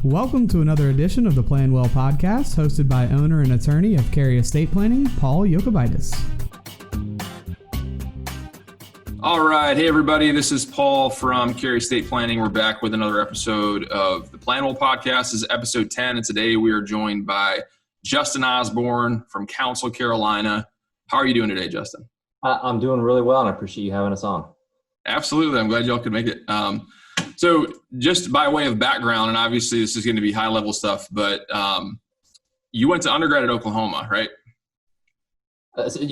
Welcome to another edition of the Plan Well podcast, hosted by owner and attorney of Cary Estate Planning, Paul Yokovitis. All right. Hey, everybody. This is Paul from Cary Estate Planning. We're back with another episode of the Plan Well podcast. This is episode 10, and today we are joined by Justin Osborn from Counsel Carolina. How are you doing today, Justin? I'm doing really well, and I appreciate you having us on. Absolutely. I'm glad y'all could make it. So just by way of background, and obviously this is going to be high-level stuff, but you went to undergrad at Oklahoma, right?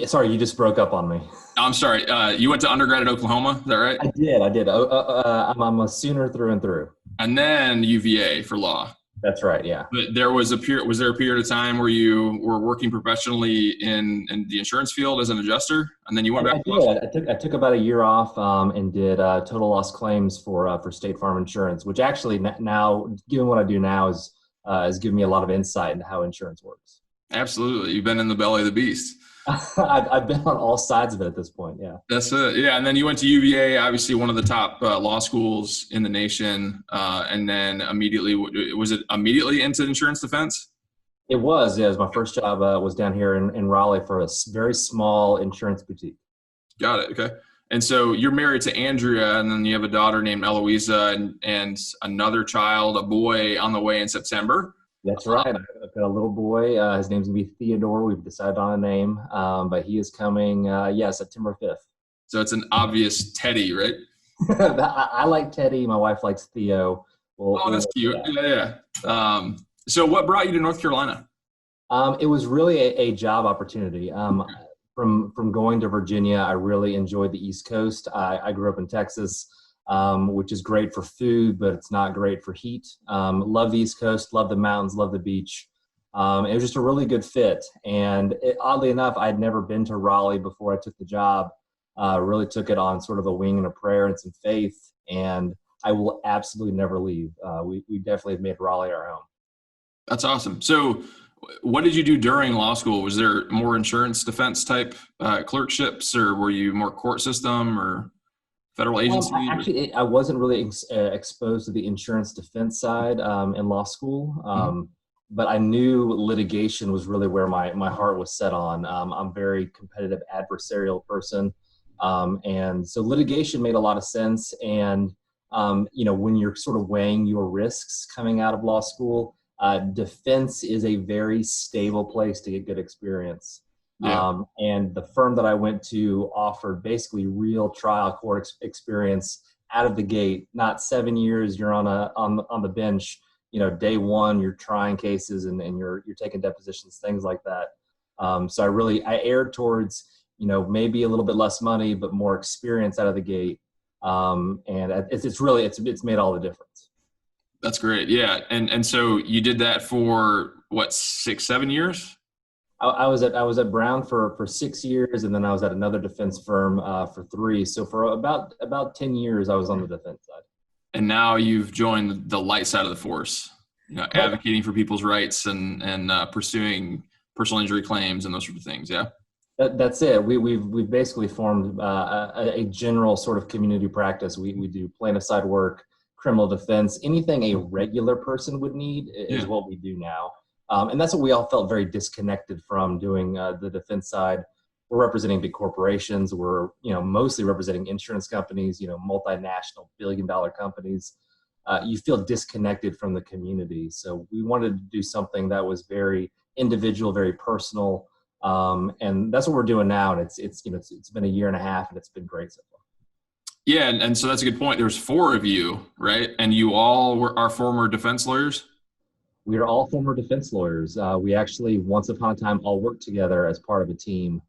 Sorry, you just broke up on me. I'm sorry. You went to undergrad at Oklahoma, is that right? I did. I'm a Sooner through and through. And then UVA for law. That's right, yeah. But was there a period of time where you were working professionally in the insurance field as an adjuster, and then you went back to law school? I took about a year off and did total loss claims for State Farm Insurance, which actually now, given what I do now, has given me a lot of insight into how insurance works. Absolutely. You've been in the belly of the beast. I've been on all sides of it at this point, yeah. That's it. Yeah, and then you went to UVA, obviously one of the top law schools in the nation, and then was it immediately into insurance defense? It was, yeah. It was my first job was down here in Raleigh for a very small insurance boutique. Got it, okay. And so you're married to Andrea, and then you have a daughter named Eloisa and another child, a boy, on the way in September. That's right. I've got a little boy. His name's going to be Theodore. We've decided on a name, but he is coming, September 5th. So it's an obvious Teddy, right? I like Teddy. My wife likes Theo. That's cute. Yeah. So what brought you to North Carolina? It was really a job opportunity. From going to Virginia, I really enjoyed the East Coast. I grew up in Texas. Which is great for food, but it's not great for heat. Love the East Coast, love the mountains, love the beach. It was just a really good fit. And oddly enough, I'd never been to Raleigh before I took the job. Really took it on sort of a wing and a prayer and some faith. And I will absolutely never leave. We definitely have made Raleigh our home. That's awesome. So what did you do during law school? Was there more insurance defense type clerkships, or were you more court system or federal agency? Actually, I wasn't really exposed to the insurance defense side in law school, but I knew litigation was really where my heart was set on. I'm a very competitive adversarial person, and so litigation made a lot of sense. And when you're sort of weighing your risks coming out of law school, defense is a very stable place to get good experience. Yeah. And the firm that I went to offered basically real trial court experience out of the gate. Not 7 years you're on the bench. Day one you're trying cases and you're taking depositions, things like that. So I erred towards maybe a little bit less money but more experience out of the gate. And it's made all the difference. That's great. Yeah, and so you did that for what, 6-7 years? I was at Brown for 6 years, and then I was at another defense firm for 3. So for about 10 years, I was on the defense side. And now you've joined the light side of the force, advocating for people's rights and pursuing personal injury claims and those sort of things. Yeah, that's it. We've basically formed a general sort of community practice. We do plaintiff side work, criminal defense, anything a regular person would need is what we do now. And that's what we all felt very disconnected from doing the defense side. We're representing big corporations. We're, mostly representing insurance companies, multinational billion-dollar companies. You feel disconnected from the community. So we wanted to do something that was very individual, very personal. And that's what we're doing now. And it's been a year and a half, and it's been great so far. Yeah. And so that's a good point. There's 4 of you, right? And you all are former defense lawyers? We are all former defense lawyers. We actually, once upon a time, all worked together as part of a team.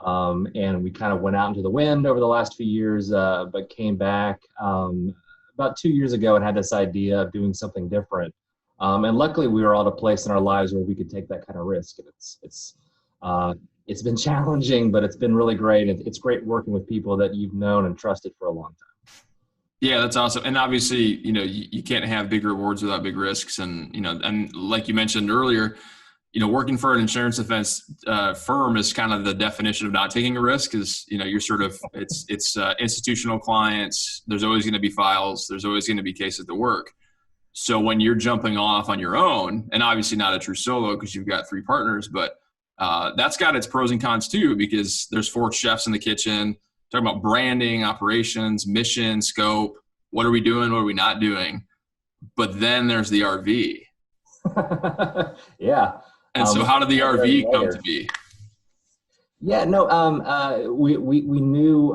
And we kind of went out into the wind over the last few years, but came back about 2 years ago and had this idea of doing something different. And luckily, we were all at a place in our lives where we could take that kind of risk. And it's been challenging, but it's been really great. It's great working with people that you've known and trusted for a long time. Yeah, that's awesome. And obviously, you can't have big rewards without big risks. And, and like you mentioned earlier, working for an insurance defense firm is kind of the definition of not taking a risk. Is you're sort of it's institutional clients. There's always going to be files. There's always going to be cases to work. So when you're jumping off on your own, and obviously not a true solo because you've got 3 partners, but that's got its pros and cons too, because there's 4 chefs in the kitchen talking about branding, operations, mission, scope. What are we doing? What are we not doing? But then there's the RV. Yeah. And so how did the RV come to be? Yeah, no, we knew,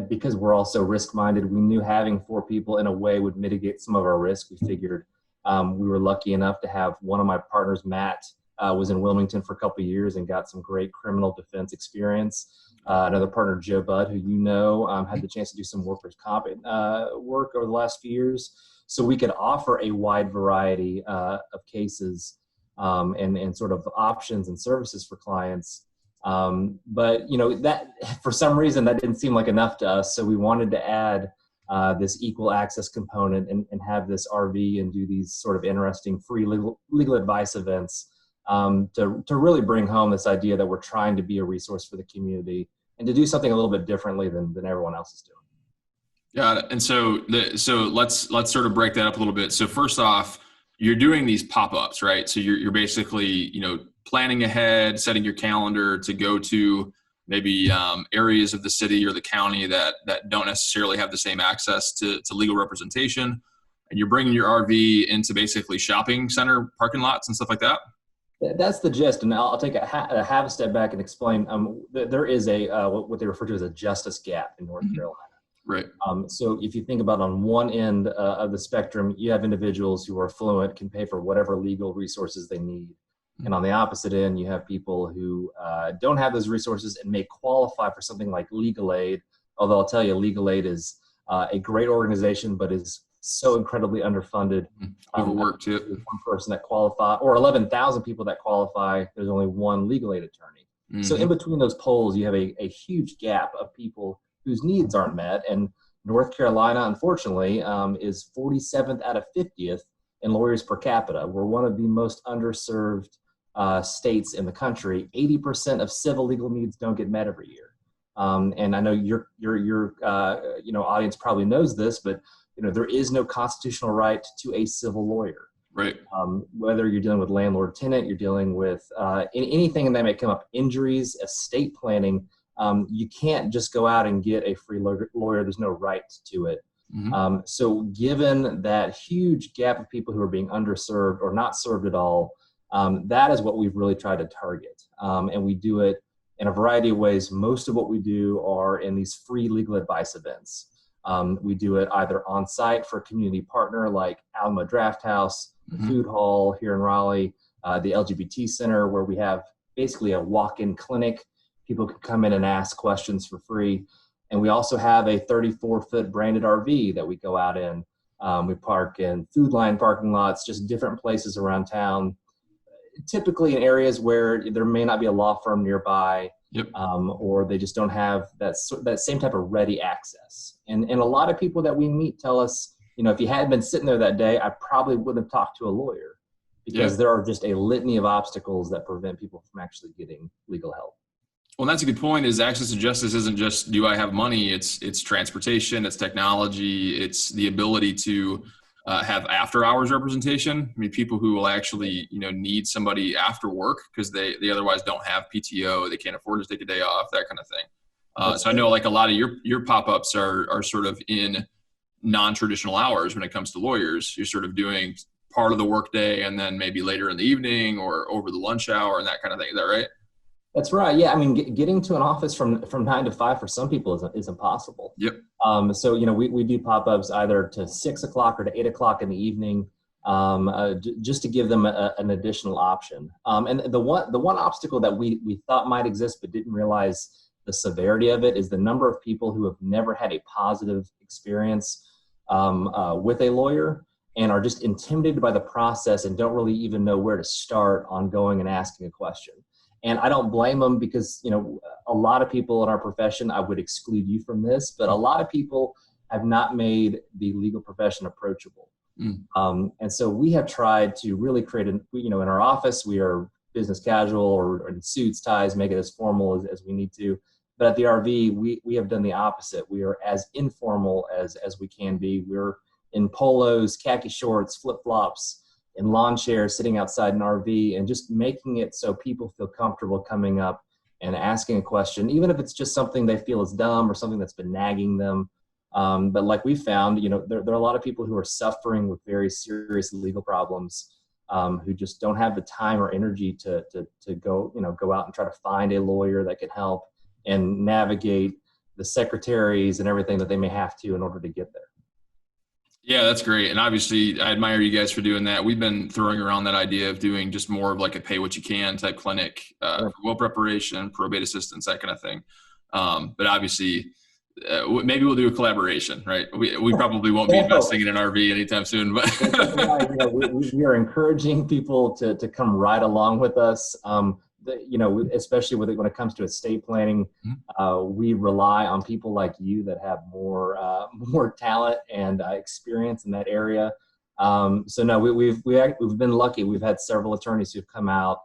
because we're all so risk-minded, we knew having 4 people in a way would mitigate some of our risk. We figured we were lucky enough to have one of my partners, Matt, was in Wilmington for a couple of years and got some great criminal defense experience. Another partner, Joe Budd, who had the chance to do some workers' comp work over the last few years. So we could offer a wide variety of cases and sort of options and services for clients. But that for some reason that didn't seem like enough to us. So we wanted to add this equal access component and have this RV and do these sort of interesting free legal advice events to really bring home this idea that we're trying to be a resource for the community and to do something a little bit differently than everyone else is doing. Got it. And so let's sort of break that up a little bit. So first off, you're doing these pop-ups, right? So you're basically, planning ahead, setting your calendar to go to maybe areas of the city or the county that don't necessarily have the same access to legal representation. And you're bringing your RV into basically shopping center parking lots and stuff like that. That's the gist. And I'll take a half a step back and explain. There is what they refer to as a justice gap in North Carolina. Right. So if you think about on one end of the spectrum, you have individuals who are affluent, can pay for whatever legal resources they need. And on the opposite end, you have people who don't have those resources and may qualify for something like legal aid. Although I'll tell you, legal aid is a great organization, but is so incredibly underfunded. Overworked too. There's one person that qualify, or 11,000 people that qualify. There's only one legal aid attorney. Mm-hmm. So in between those poles, you have a huge gap of people whose needs aren't met. And North Carolina, unfortunately, is 47th out of 50th in lawyers per capita. We're one of the most underserved states in the country. 80% of civil legal needs don't get met every year. And I know your audience probably knows this, but there is no constitutional right to a civil lawyer. Right. Whether you're dealing with landlord-tenant, you're dealing with anything that may come up, injuries, estate planning. You can't just go out and get a free lawyer. There's no right to it. Mm-hmm. So given that huge gap of people who are being underserved or not served at all, that is what we've really tried to target. And we do it in a variety of ways. Most of what we do are in these free legal advice events. We do it either on site for a community partner like Alamo Draft House, the Food Hall here in Raleigh, the LGBT Center, where we have basically a walk-in clinic. People can come in and ask questions for free. And we also have a 34-foot branded RV that we go out in. We park in Food Line parking lots, just different places around town, typically in areas where there may not be a law firm nearby. Yep. Or they just don't have that same type of ready access. And a lot of people that we meet tell us, if you hadn't been sitting there that day, I probably wouldn't have talked to a lawyer, because there are just a litany of obstacles that prevent people from actually getting legal help. Well, that's a good point. Is access to justice isn't just, do I have money? It's transportation, it's technology, it's the ability to have after hours representation. I mean, people who will actually, need somebody after work because they otherwise don't have PTO, they can't afford to take a day off, that kind of thing. So I know like a lot of your pop-ups are sort of in non-traditional hours when it comes to lawyers. You're sort of doing part of the workday and then maybe later in the evening or over the lunch hour and that kind of thing. Is that right? That's right. Yeah. I mean, getting to an office from 9 to 5 for some people is impossible. Yep. So, we do pop-ups either to 6 o'clock or to 8 o'clock in the evening, just to give them an additional option. And the one obstacle that we thought might exist, but didn't realize the severity of it, is the number of people who have never had a positive experience with a lawyer and are just intimidated by the process and don't really even know where to start on going and asking a question. And I don't blame them, because, a lot of people in our profession, I would exclude you from this, but a lot of people have not made the legal profession approachable. And so we have tried to really create in our office, we are business casual or in suits, ties, make it as formal as we need to. But at the RV, we have done the opposite. We are as informal as we can be. We're in polos, khaki shorts, flip-flops, in lawn chairs, sitting outside an RV, and just making it so people feel comfortable coming up and asking a question, even if it's just something they feel is dumb or something that's been nagging them. But like we found, there are a lot of people who are suffering with very serious legal problems, who just don't have the time or energy to go out and try to find a lawyer that can help and navigate the secretaries and everything that they may have to in order to get there. Yeah, that's great. And obviously I admire you guys for doing that. We've been throwing around that idea of doing just more of like a pay what you can type clinic, for will preparation, probate assistance, that kind of thing. But obviously maybe we'll do a collaboration, right? We probably won't be investing in an RV anytime soon, but we are encouraging people to come right along with us. Especially when it comes to estate planning, we rely on people like you that have more talent and experience in that area. So no, we've been lucky. We've had several attorneys who've come out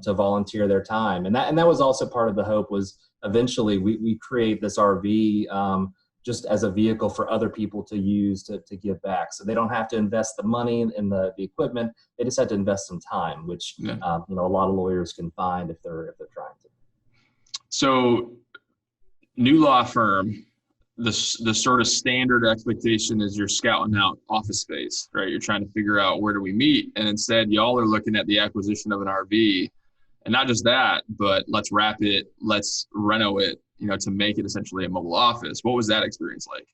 to volunteer their time, and that was also part of the hope. Was eventually we create this RV just as a vehicle for other people to use to give back. So they don't have to invest the money in the equipment. They just have to invest some time, which a lot of lawyers can find if they're trying to. So new law firm, the sort of standard expectation is you're scouting out office space, right? You're trying to figure out where do we meet. And instead y'all are looking at the acquisition of an RV, and not just that, but let's wrap it, let's reno it, to make it essentially a mobile office. What was that experience like?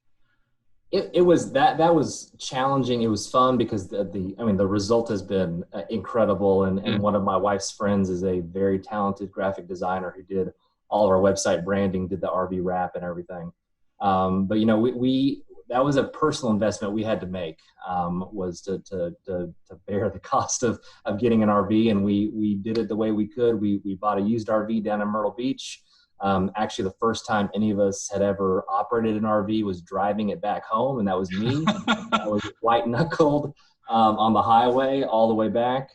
It was that was challenging. It was fun because the result has been incredible. And one of my wife's friends is a very talented graphic designer who did all of our website branding, did the RV wrap and everything. But that was a personal investment we had to make, was to bear the cost of getting an RV. And we did it the way we could. We bought a used RV down in Myrtle Beach. Actually, the first time any of us had ever operated an RV was driving it back home, and that was me. I was white knuckled on the highway all the way back.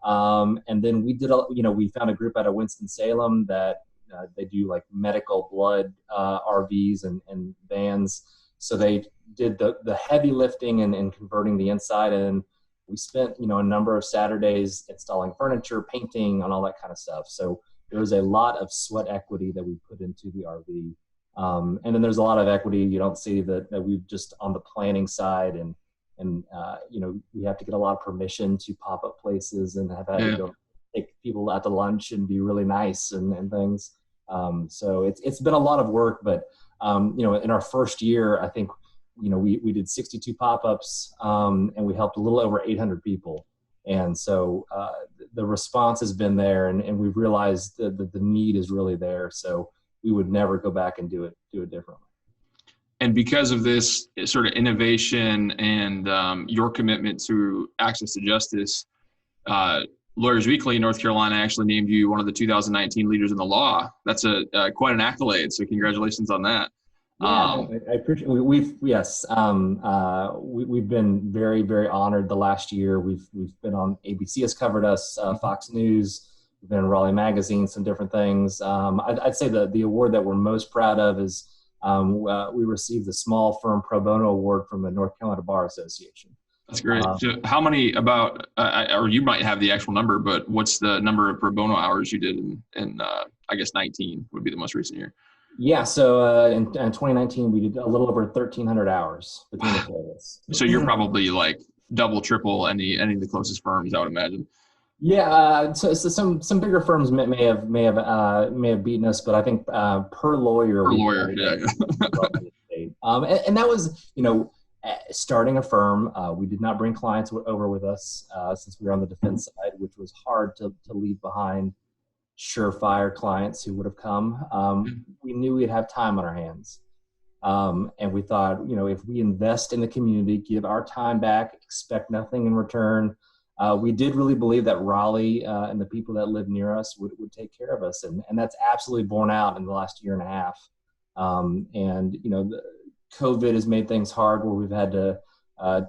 And then we did, we found a group out of Winston-Salem that they do like medical blood RVs and vans. So they did the heavy lifting and converting the inside, and we spent a number of Saturdays installing furniture, painting, and all that kind of stuff. So there was a lot of sweat equity that we put into the RV. And then there's a lot of equity you don't see that we've just on the planning side. And we have to get a lot of permission to pop up places and have had to go take people out to lunch and be really nice and things. So it's been a lot of work, but in our first year, I think, we did 62 pop-ups, and we helped a little over 800 people. And so the response has been there, and we've realized that the need is really there. So we would never go back and do it differently. And because of this sort of innovation and your commitment to access to justice, Lawyers Weekly in North Carolina actually named you one of the 2019 leaders in the law. That's quite an accolade. So congratulations on that. Yeah, I appreciate. We've been very, very honored the last year. We've been on ABC has covered us, Fox News. We've been in Raleigh Magazine, some different things. I'd say the award that we're most proud of is we received the Small Firm Pro Bono Award from the North Carolina Bar Association. That's great. So how many or you might have the actual number, but what's the number of pro bono hours you did in I guess 19 would be the most recent year? Yeah, so in 2019, we did a little over 1,300 hours between the two of us. So you're probably like double, triple any of the closest firms, I would imagine. Yeah, so some bigger firms may have beaten us, but I think per lawyer. Yeah. And that was, starting a firm. We did not bring clients over with us since we were on the defense side, which was hard to leave behind surefire clients who would have come. We knew we'd have time on our hands. And we thought, if we invest in the community, give our time back, expect nothing in return. We did really believe that Raleigh and the people that live near us would take care of us. And that's absolutely borne out in the last year and a half. COVID has made things hard where we've had to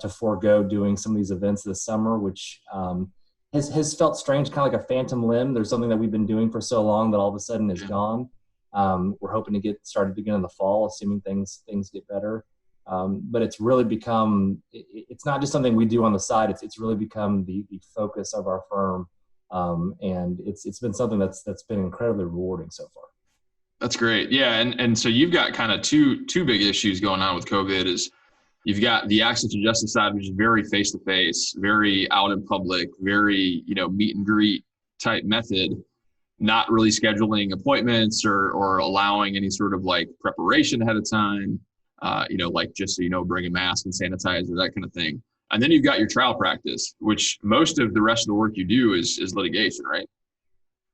forego doing some of these events this summer, which has felt strange, kind of like a phantom limb. There's something that we've been doing for so long that all of a sudden is gone. We're hoping to get started again in the fall, assuming things get better. But it's really become, it's not just something we do on the side. It's really become the focus of our firm. And it's been something that's been incredibly rewarding so far. That's great. Yeah. And so you've got kind of two big issues going on with COVID. Is you've got the access to justice side, which is very face-to-face, very out in public, very, meet and greet type method, not really scheduling appointments or allowing any sort of like preparation ahead of time, like just so bring a mask and sanitizer, that kind of thing. And then you've got your trial practice, which most of the rest of the work you do is litigation, right?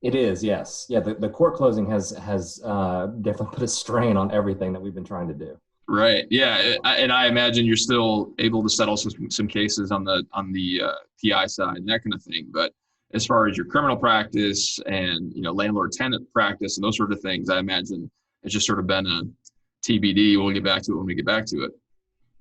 It is, yes. Yeah, the court closing has definitely put a strain on everything that we've been trying to do. Right. Yeah, and I imagine you're still able to settle some cases on the PI side and that kind of thing. But as far as your criminal practice and landlord-tenant practice and those sort of things, I imagine it's just sort of been a TBD. We'll get back to it when we get back to it.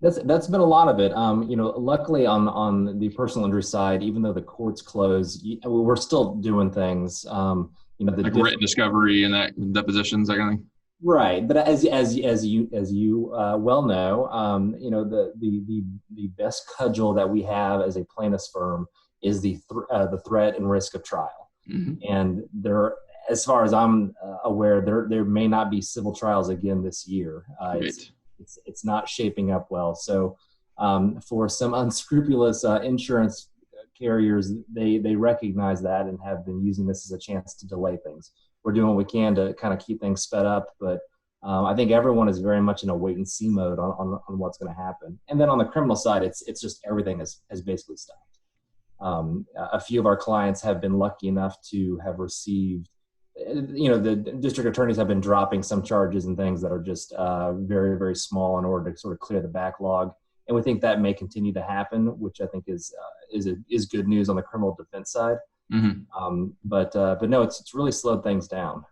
That's been a lot of it. Luckily on the personal injury side, even though the courts closed, we're still doing things. Like written discovery and depositions, that kind of thing. Right, but as you well know, the best cudgel that we have as a plaintiff's firm is the threat and risk of trial. Mm-hmm. And there, as far as I'm aware, there may not be civil trials again this year. It's not shaping up well. So for some unscrupulous insurance carriers, they recognize that and have been using this as a chance to delay things. We're doing what we can to kind of keep things sped up, but I think everyone is very much in a wait and see mode on what's going to happen. And then on the criminal side, it's just everything has basically stopped. A few of our clients have been lucky enough to have received, the district attorneys have been dropping some charges and things that are just very, very small in order to sort of clear the backlog. And we think that may continue to happen, which I think is good news on the criminal defense side. Mm-hmm. But no, it's really slowed things down.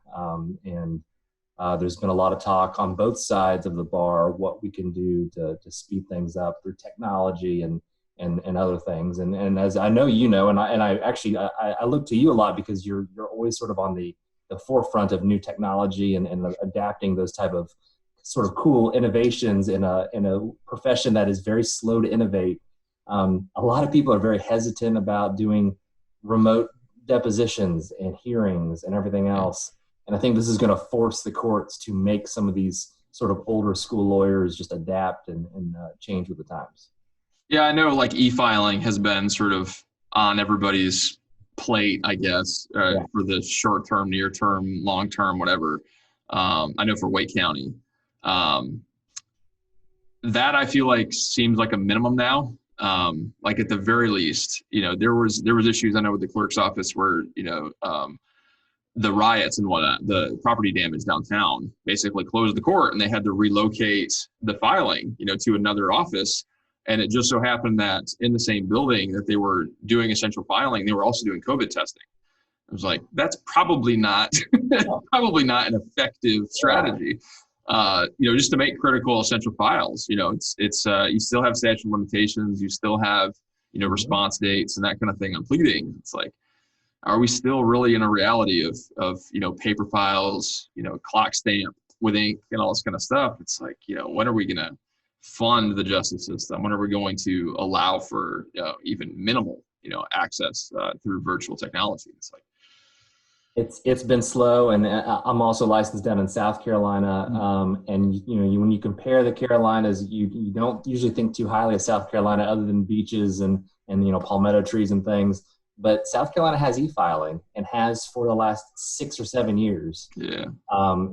And there's been a lot of talk on both sides of the bar, what we can do to speed things up through technology and other things. And as I know, and I actually look to you a lot because you're always sort of on the forefront of new technology and adapting those type of sort of cool innovations in a profession that is very slow to innovate. A lot of people are very hesitant about doing remote depositions and hearings and everything else. And I think this is going to force the courts to make some of these sort of older school lawyers just adapt and change with the times. Yeah, I know like e-filing has been sort of on everybody's plate, I guess, for the short term, near term, long term, whatever. I know for Wake County, that I feel like seems like a minimum now. Like at the very least, there was issues I know with the clerk's office where, the riots and whatnot, the property damage downtown basically closed the court and they had to relocate the filing, to another office. And it just so happened that in the same building that they were doing essential filing, they were also doing COVID testing. I was like, that's probably not an effective strategy. Just to make critical essential files, it's you still have statute of limitations, you still have, response dates and that kind of thing on pleading. It's like, are we still really in a reality of paper files, clock stamp with ink and all this kind of stuff? It's like, when are we going to fund the justice system? When are we going to allow for even minimal, access through virtual technology? It's like, it's been slow, and I'm also licensed down in South Carolina. And when you compare the Carolinas, you don't usually think too highly of South Carolina, other than beaches and palmetto trees and things. But South Carolina has e-filing and has for the last 6 or 7 years. Yeah.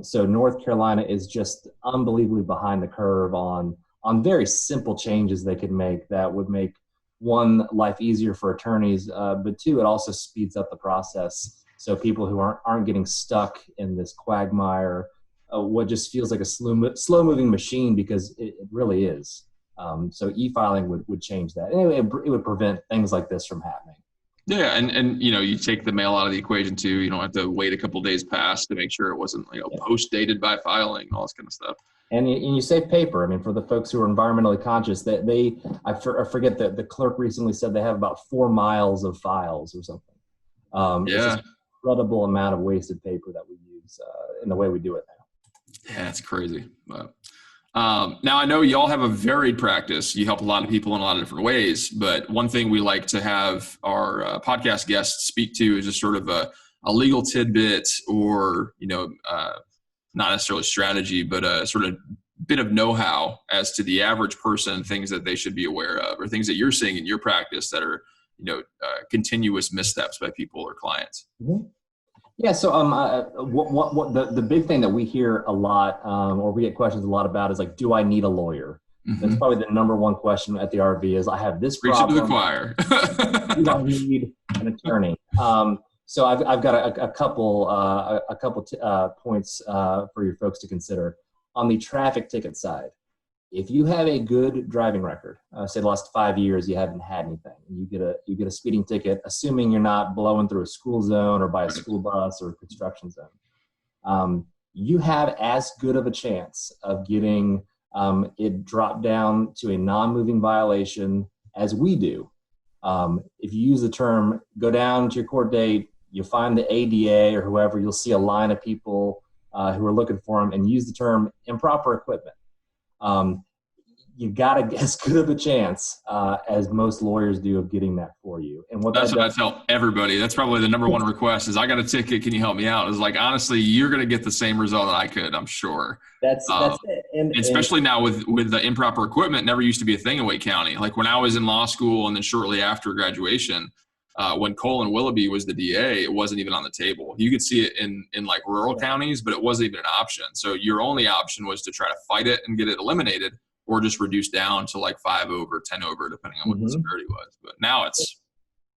So North Carolina is just unbelievably behind the curve on very simple changes they could make that would make, one, life easier for attorneys, but two, it also speeds up the process. So people who aren't getting stuck in this quagmire, what just feels like a slow moving machine, because it really is. So e-filing would change that. Anyway, it would prevent things like this from happening. Yeah, and you take the mail out of the equation too. You don't have to wait a couple days past to make sure it wasn't post dated by filing, all this kind of stuff. And you save paper. I mean, for the folks who are environmentally conscious, that I forget that the clerk recently said they have about 4 miles of files or something. It's just an incredible amount of wasted paper that we use in the way we do it now. Yeah, it's crazy. But Now, I know y'all have a varied practice. You help a lot of people in a lot of different ways, but one thing we like to have our podcast guests speak to is just sort of a legal tidbit or, not necessarily strategy, but a sort of bit of know-how as to the average person, things that they should be aware of or things that you're seeing in your practice that are, continuous missteps by people or clients. Mm-hmm. Yeah. So, what the big thing that we hear a lot, or we get questions a lot about, is like, do I need a lawyer? Mm-hmm. That's probably the number one question at the RV is, I have this problem. Preach to the choir. Do I need an attorney? So I've got a couple points for your folks to consider. On the traffic ticket side, if you have a good driving record, say the last 5 years you haven't had anything, you get a speeding ticket, assuming you're not blowing through a school zone or by a school bus or a construction zone, you have as good of a chance of getting it dropped down to a non-moving violation as we do. If you use the term, go down to your court date, you'll find the ADA or whoever, you'll see a line of people who are looking for them, and use the term improper equipment. You got to get as good of a chance as most lawyers do of getting that for you. And that's what I tell everybody. That's probably the number one request is, I got a ticket. Can you help me out? Is like, honestly, you're going to get the same result that I could, I'm sure. That's it. And especially now with the improper equipment, never used to be a thing in Wake County. Like when I was in law school and then shortly after graduation, when Colin Willoughby was the DA, it wasn't even on the table. You could see it in like rural counties, but it wasn't even an option. So your only option was to try to fight it and get it eliminated, or just reduce down to like 5 over, 10 over, depending on what the severity was. But now it's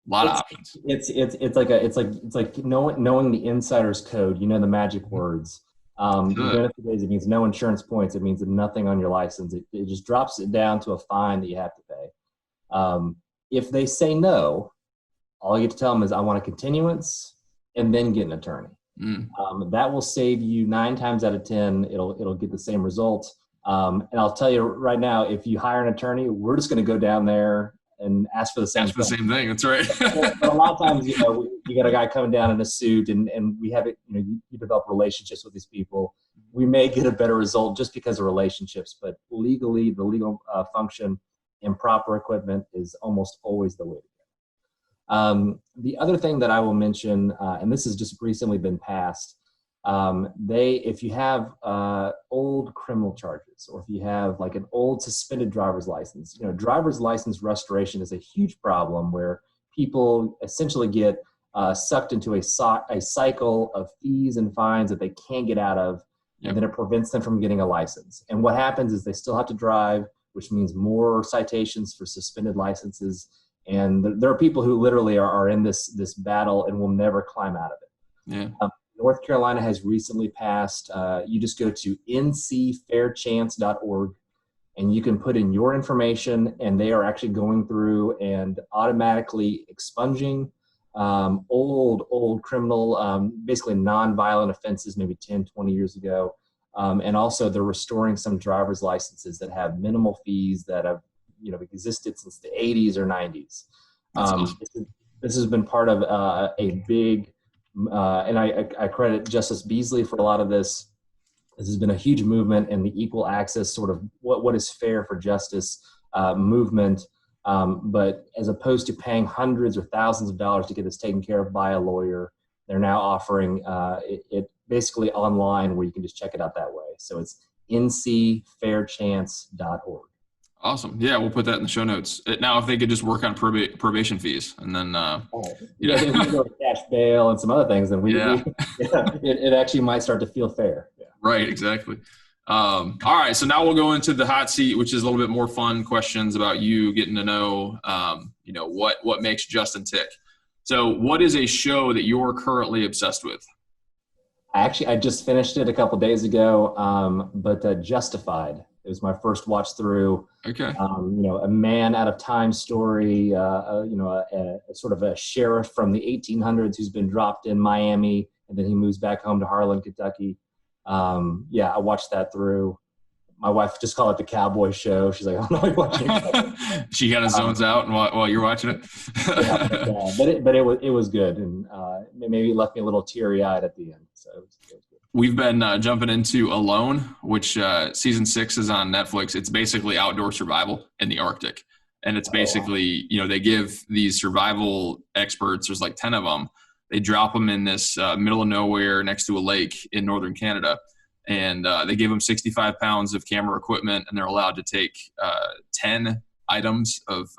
a lot of options. It's like knowing the insider's code. The magic words. The benefit is, it means no insurance points. It means nothing on your license. It just drops it down to a fine that you have to pay. If they say no, all you get to tell them is, I want a continuance, and then get an attorney. That will save you 9 times out of 10. It'll get the same results. And I'll tell you right now, if you hire an attorney, we're just going to go down there and ask for the same thing. That's right. But a lot of times, you got a guy coming down in a suit, and we have it. You develop relationships with these people. We may get a better result just because of relationships, but legally, the legal function, improper equipment is almost always the way to go. The other thing that I will mention, and this has just recently been passed, if you have old criminal charges, or if you have like an old suspended driver's license, driver's license restoration is a huge problem where people essentially get sucked into a cycle of fees and fines that they can't get out of, and then it prevents them from getting a license. And what happens is they still have to drive, which means more citations for suspended licenses. And there are people who literally are in this battle and will never climb out of it. North Carolina has recently passed, you just go to ncfairchance.org, and you can put in your information, and they are actually going through and automatically expunging old criminal, basically non-violent offenses, maybe 10, 20 years ago. And also they're restoring some driver's licenses that have minimal fees that have existed since the 80s or 90s. This has been part of a big, and I credit Justice Beasley for a lot of this. This has been a huge movement in the equal access, sort of what is fair for justice movement. But as opposed to paying hundreds or thousands of dollars to get this taken care of by a lawyer, they're now offering it basically online, where you can just check it out that way. So it's ncfairchance.org. Awesome. Yeah, we'll put that in the show notes. Now, if they could just work on probation fees, and then if we go to cash bail and some other things, then it actually might start to feel fair. Yeah. Right. Exactly. All right. So now we'll go into the hot seat, which is a little bit more fun questions about you, getting to know, what makes Justin tick. So, what is a show that you're currently obsessed with? I just finished it a couple days ago, but Justified. It was my first watch through. Okay. A man out of time story, a sort of a sheriff from the 1800s who's been dropped in Miami, and then he moves back home to Harlan, Kentucky. I watched that through. My wife just called it the cowboy show. She's like, I'm not watching it. She kind of zones out while you're watching it. but it was good, and maybe it left me a little teary-eyed at the end. So it was good. we've been jumping into Alone, which season 6 is on Netflix. It's basically outdoor survival in the Arctic. And it's basically, they give these survival experts, there's like 10 of them, they drop them in this middle of nowhere next to a lake in northern Canada. And they give them 65 pounds of camera equipment, and they're allowed to take 10 items of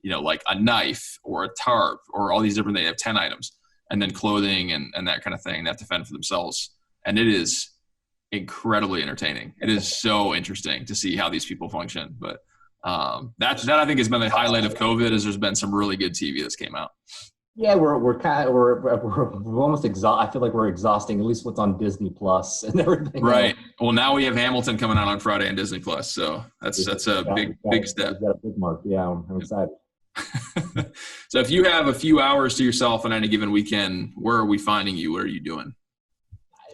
like a knife or a tarp or all these different, they have 10 items, and then clothing and that kind of thing. They have to fend for themselves. And it is incredibly entertaining. It is so interesting to see how these people function. But that I think has been the highlight of COVID, is there's been some really good TV that's came out. Yeah, we're almost exhausted. I feel like we're exhausting at least what's on Disney Plus and everything. Right. Well, now we have Hamilton coming out on Friday on Disney Plus, so that's a big step. Got a big mark. Yeah, I'm excited. So if you have a few hours to yourself on any given weekend, where are we finding you? What are you doing?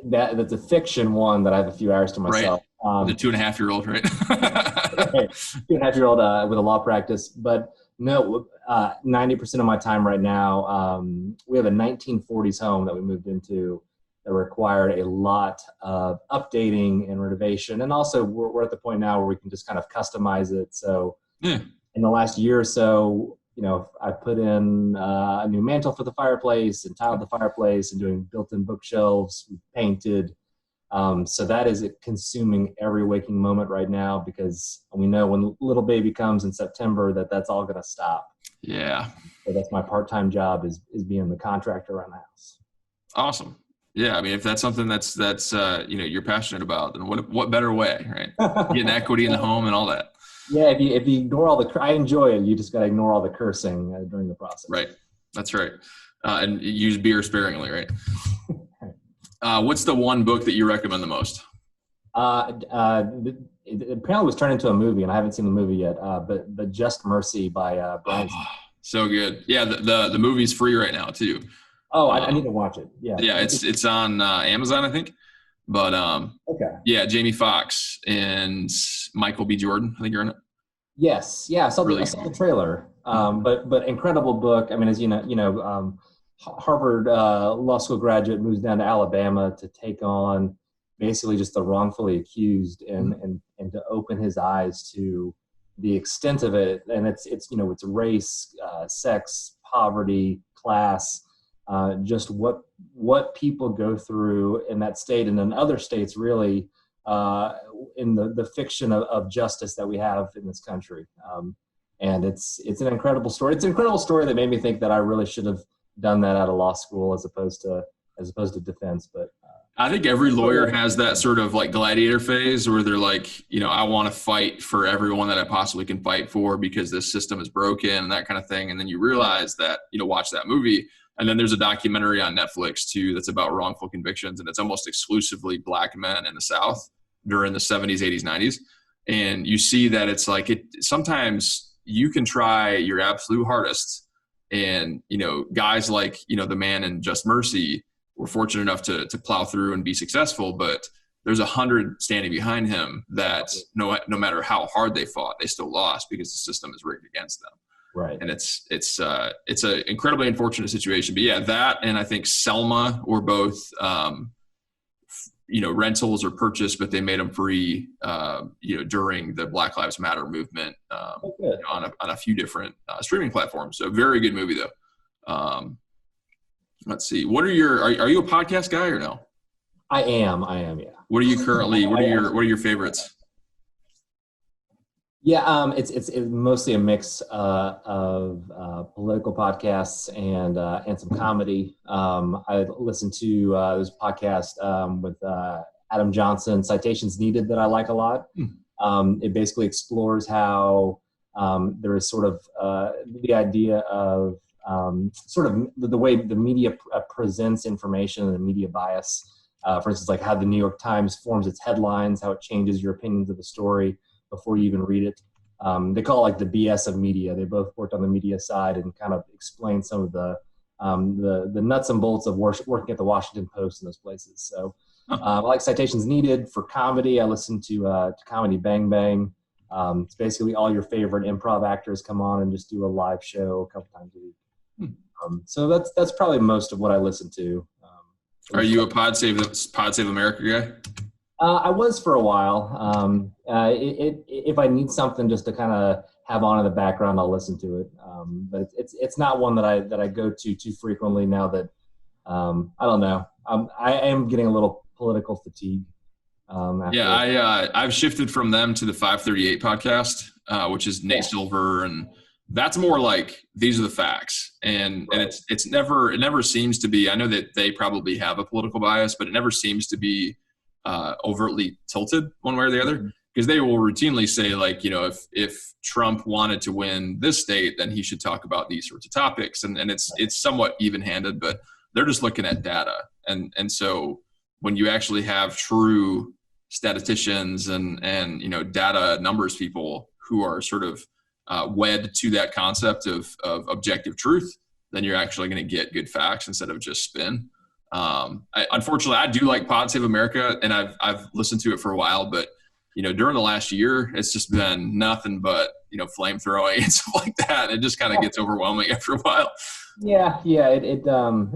That's a fiction one that I have a few hours to myself. Right. The 2.5-year-old, right? 2.5-year-old with a law practice, but no, 90% of my time right now, we have a 1940s home that we moved into that required a lot of updating and renovation. And also we're at the point now where we can just kind of customize it. So in the last year or so, I put in a new mantle for the fireplace and tiled the fireplace and doing built-in bookshelves, painted. So that is consuming every waking moment right now, because we know when little baby comes in September that's all going to stop. Yeah. So that's my part-time job is being the contractor around the house. Awesome. Yeah. I mean, if that's something that's you're passionate about, then what better way, right? Getting equity in the home and all that. Yeah. If you ignore I enjoy it. You just got to ignore all the cursing during the process. Right. That's right. And use beer sparingly, right? What's the one book that you recommend the most? It apparently was turned into a movie, and I haven't seen the movie yet. But Just Mercy by Brian. So good. Yeah, the movie's free right now too. Oh, I need to watch it. Yeah. Yeah, it's on Amazon, I think. But okay. Yeah, Jamie Foxx and Michael B. Jordan, I think you're in it. Yes. Yeah, I saw the trailer. But incredible book. I mean, as you know, Harvard law school graduate moves down to Alabama to take on basically just the wrongfully accused and to open his eyes to the extent of it. And it's race, sex, poverty, class, just what people go through in that state and in other states, really, in the fiction of justice that we have in this country. And it's an incredible story. It's an incredible story that made me think that I really should have done that out of law school as opposed to defense. But I think every lawyer has that sort of like gladiator phase where they're like, I want to fight for everyone that I possibly can fight for because this system is broken and that kind of thing. And then you realize that, watch that movie. And then there's a documentary on Netflix too that's about wrongful convictions, and it's almost exclusively Black men in the South during the 70s, 80s, 90s. And you see that it's like sometimes you can try your absolute hardest. And, guys like, the man in Just Mercy were fortunate enough to plow through and be successful, but there's 100 standing behind him that no matter how hard they fought, they still lost because the system is rigged against them. Right. And it's an incredibly unfortunate situation. But yeah, that and I think Selma were both, rentals or purchased, but they made them free, during the Black Lives Matter movement on a few different streaming platforms. So very good movie though. Let's see. What are you a podcast guy or no? I am. Yeah. What are you currently? What are your favorites? Yeah, it's mostly a mix of political podcasts and some comedy. I listen to this podcast with Adam Johnson, Citations Needed, that I like a lot. It basically explores how there is sort of the idea of sort of the way the media presents information and the media bias. For instance, like how the New York Times forms its headlines, how it changes your opinions of a story before you even read it. They call it like the BS of media. They both worked on the media side and kind of explained some of the nuts and bolts of working at the Washington Post and those places. So I like Citations Needed. For comedy, I listen to Comedy Bang Bang. It's basically all your favorite improv actors come on and just do a live show a couple times a week. So that's probably most of what I listen to. Are you a Pod Save America guy? I was for a while. If I need something just to kind of have on in the background, I'll listen to it. But it's not one that I go to too frequently now that I don't know. I am getting a little political fatigue. I've shifted from them to the 538 podcast, which is Nate Silver, and that's more like these are the facts, and it never seems to be. I know that they probably have a political bias, but it never seems to be overtly tilted one way or the other, because they will routinely say, like, if Trump wanted to win this state, then he should talk about these sorts of topics, and it's somewhat even-handed, but they're just looking at data, and so when you actually have true statisticians and data numbers people who are sort of wed to that concept of objective truth, then you're actually going to get good facts instead of just spin. Unfortunately, I do like Pod Save America, and I've listened to it for a while, but during the last year, it's just been nothing but flame throwing and stuff like that. It just kind of gets overwhelming after a while. Yeah. I'm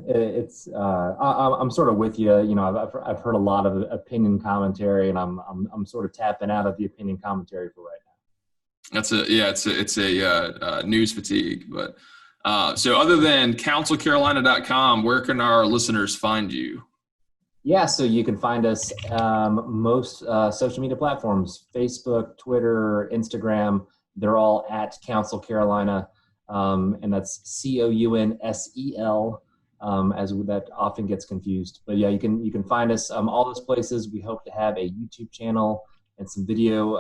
sort of with you. I've heard a lot of opinion commentary, and I'm sort of tapping out of the opinion commentary for right now. It's a news fatigue. But so other than counselcarolina.com, where can our listeners find you? Yeah, so you can find us most social media platforms: Facebook, Twitter, Instagram. They're all at Counsel Carolina. And that's COUNSEL, as that often gets confused. But yeah, you can find us all those places. We hope to have a YouTube channel and some video,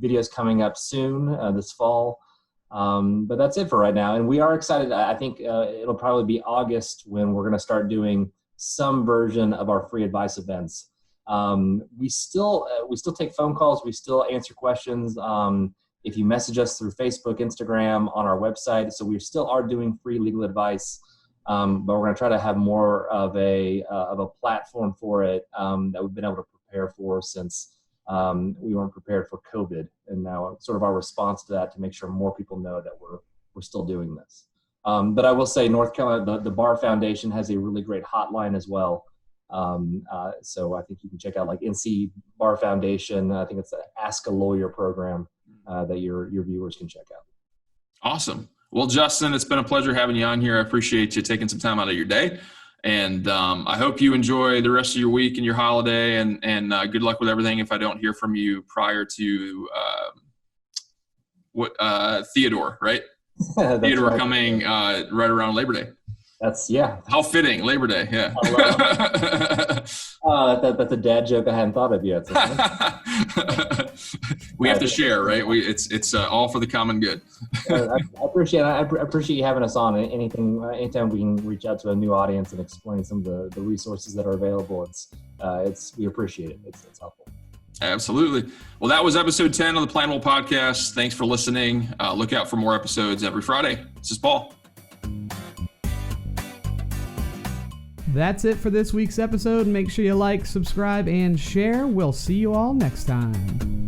videos coming up soon this fall. But that's it for right now. And we are excited. I think it'll probably be August when we're going to start doing some version of our free advice events. We still take phone calls. We still answer questions. If you message us through Facebook, Instagram, on our website. So we still are doing free legal advice, but we're going to try to have more of a platform for it that we've been able to prepare for since we weren't prepared for COVID. And now sort of our response to that to make sure more people know that we're still doing this. But I will say North Carolina, the Bar Foundation has a really great hotline as well. So I think you can check out like NC Bar Foundation. I think it's the Ask a Lawyer program. That your viewers can check out. Awesome. Well, Justin, it's been a pleasure having you on here. I appreciate you taking some time out of your day. And I hope you enjoy the rest of your week and your holiday, and good luck with everything if I don't hear from you prior to Theodore, right? Theodore right. Coming right around Labor Day. How fitting, Labor Day, yeah. That's a dad joke I hadn't thought of yet. So. We have to share, right? It's all for the common good. I appreciate you having us on. Anytime we can reach out to a new audience and explain some of the resources that are available, we appreciate it. It's helpful. Absolutely. Well, that was episode 10 of the Planwell Podcast. Thanks for listening. Look out for more episodes every Friday. This is Paul. That's it for this week's episode. Make sure you like, subscribe, and share. We'll see you all next time.